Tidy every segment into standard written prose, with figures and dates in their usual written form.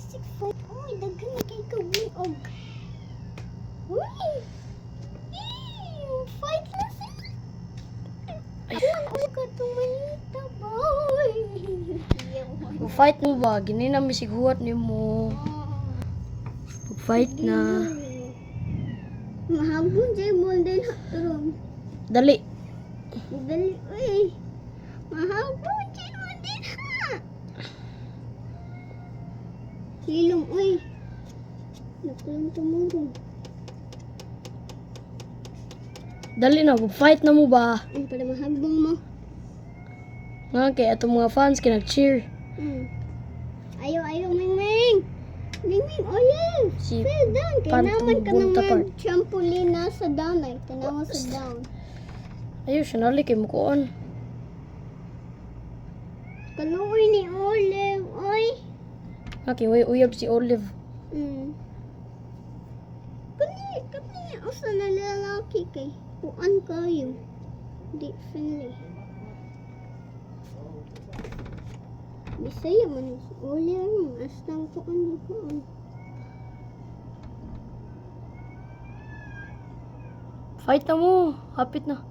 Six fight. Uy, daghan na kay kabuog. Uy! Fight na sila. Uy, katumalita ba? Uy! Fight mo ba? Gini na misiguat ni mo. Fight na. Mahabon dyan mo din hatron. Dali. Dali, uy. Mahabon dyan mo din ha. Silong, uy. Nakulong tumulong. Dali na. Fight na mo ba? Ang pala mahabong mo. Nga kaya itong mga fans kinag-cheer. Ayaw, Mingming. Mingming, olive. Si Fell down. Kaya Pantong naman ka bunta naman part. trampoline na sa down ay. Tanawa sa down. Ayaw siya nali kay mukuan. Kaluoy ni Olive, oy. Okay, way uyab si Olive. Kani, usa na lalaki kay. Kuan kayo. Di friendly. Bisaya man si Olive. Astang kuan. Fight na mo. Hapit na.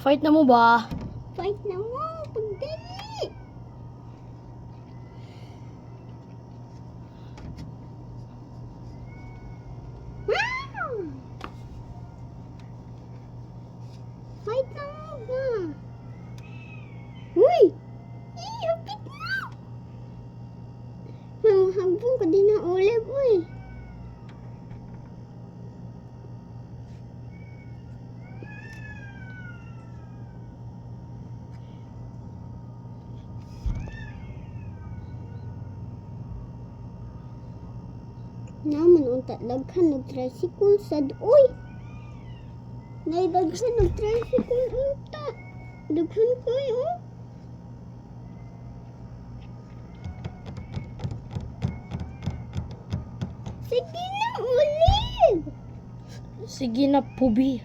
Fight na mo ba? Fight na mo. Pagdali. Fight na mo ba? Uy! Hapit na! Hambong ka din na Olive, uy. Naman unta daghan og tricycle sad uy. Nay daghan og tricycle unta. Daghan koy oh. Sige na Olive. Sige na, pubi.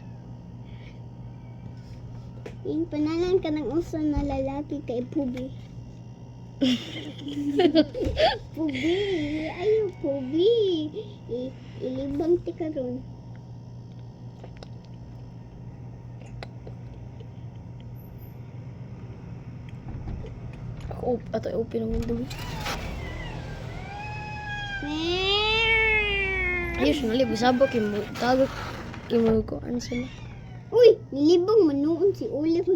Yung panalan ka ng usa na lalaki kay Pubi. Pubi, ayaw Pubi. Ilibang ti karon. Ako, ato open ang window. Ayos na libo sabo kay mo tagok kay mo ko ano sila. Uy, nilibang manuon si Olive.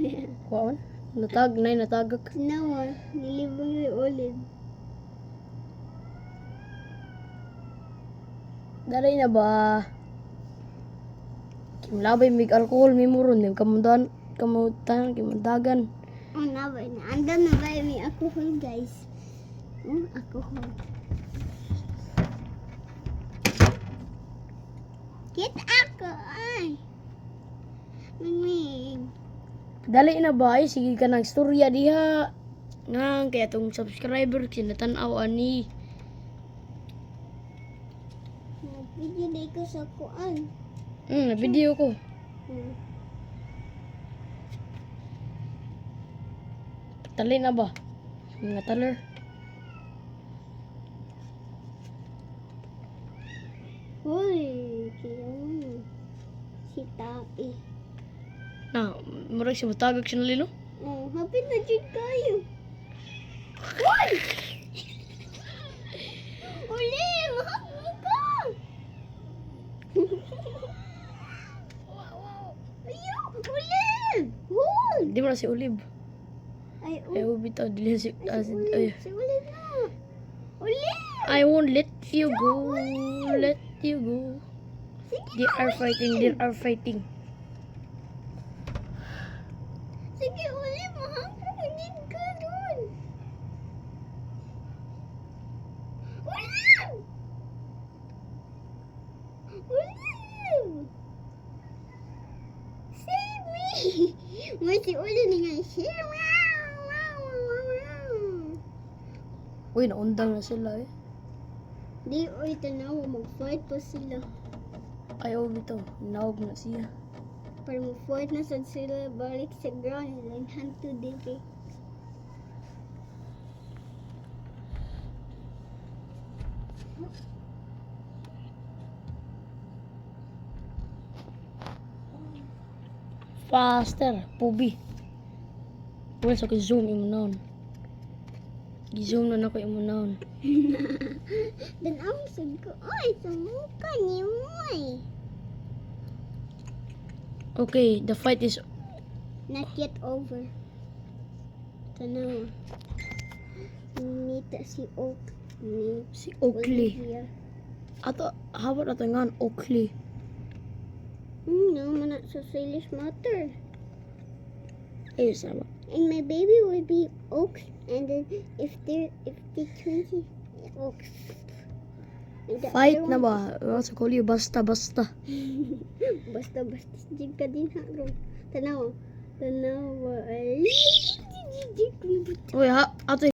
Kuan? Natagok. Nawa, nilibang si Olive. Dalay na ba? Kimlabay mig alcohol mi muron mi kamutan kimundagan. Oh, nabay na. Andan na ba may alcohol, guys? Alcohol. Get ako, ay. Mingming. Dali na ba? Ay, sige ka ng storya diha. Nga, kaya tong subscriber sinatanaw ani. Nag-video na ko sa kuan. Video ko. Dali na ba? Mga taler. Uy, kaya si Tapi. Na, murag siya matagag siya nalino. Hapit na dyan kayo. Uy! Olive, hapit ka! Ayaw, Olive! Hold! Di mo na si Olive. Ay, Ay, bitaw. Dili si... Si Olive na. Olive! I won't let you go. Let you go. Sige They na, are fighting. They are fighting. Sige, Olive, mahangin ka dun. Olive! Olive! Save me! May si Olive nga siya. Uy, naundang na sila eh. Di, oy, tanawa, mag-fight pa sila. Ayaw bitaw. Naog na siya. Para mag-fight na sad sila, balik sa ground, and hanto dito. Faster, pubi. Pwede sa zoom imo noon. Gi-zoom na ako imo noon. Dan ang sad ko, ay, sumuka ni Moy. Okay, the fight is Not yet over. Tanawa. Nita si Oak. Ni si Oakley. Olivia. Ato, hawat ato nga Oakley. No, man, sa Salish matter. Ayun sama. And my baby will be Oaks, and then if they twins Oaks. And the Fight other na one- ba? Sa kulyo, basta. Basta jig ka din ha, bro. Tanawa. Ay. Uy, ato